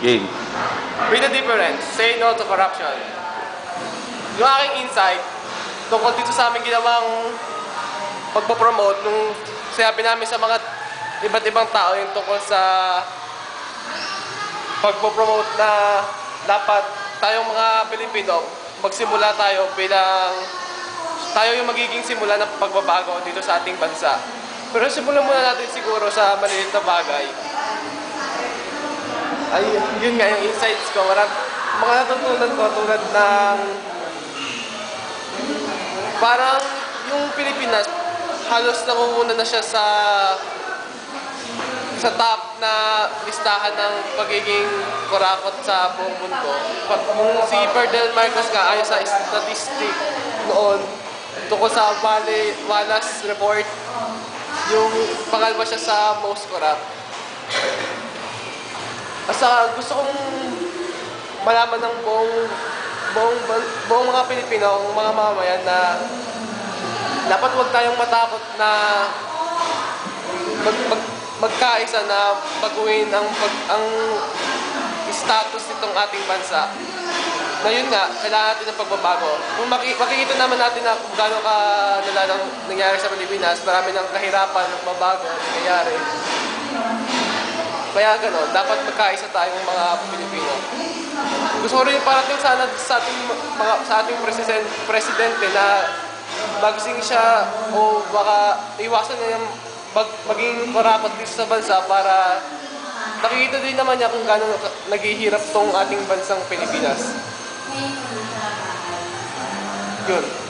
Game. With the difference, say no to corruption. Yung aking insight, tungkol dito sa aming ginawang pagpapromote, nung sinabi namin sa mga iba't ibang tao yung tungkol sa pagpapromote na dapat tayong mga Pilipino, magsimula tayo bilang tayo yung magiging simula ng pagbabago dito sa ating bansa. Pero simulan muna natin siguro sa maliit na bagay. Ay, yun nga yung insights ko. Mga natutunan ko tulad ng parang yung Pilipinas, halos nangunguna na siya sa top na listahan ng pagiging kurakot sa buong mundo. Kung si Ferdinand Marcos nga, ayon sa statistic noon, tungkol sa Wallace Report, yung pangalwa siya sa most corrupt. Basta gusto kong malaman ng buong mga Pilipino, mga mamamayan na dapat huwag tayong matakot na magkaisa na baguhin ang status nitong ating bansa. Na yun nga, kailangan natin ng pagbabago. Kung makikita naman natin na kung gaano kalala ng nangyari sa Pilipinas, marami ng kahirapan, nagbabago, nangyayari. Kaya gano'n, dapat magkaisa tayong mga Pilipino. Gusto ko rin parating sana sa ating presidente na magising siya o baka iwasan niya yung maging karapat dito sa bansa para nakikita din naman niya kung gaano naghihirap tong ating bansang Pilipinas. Yun.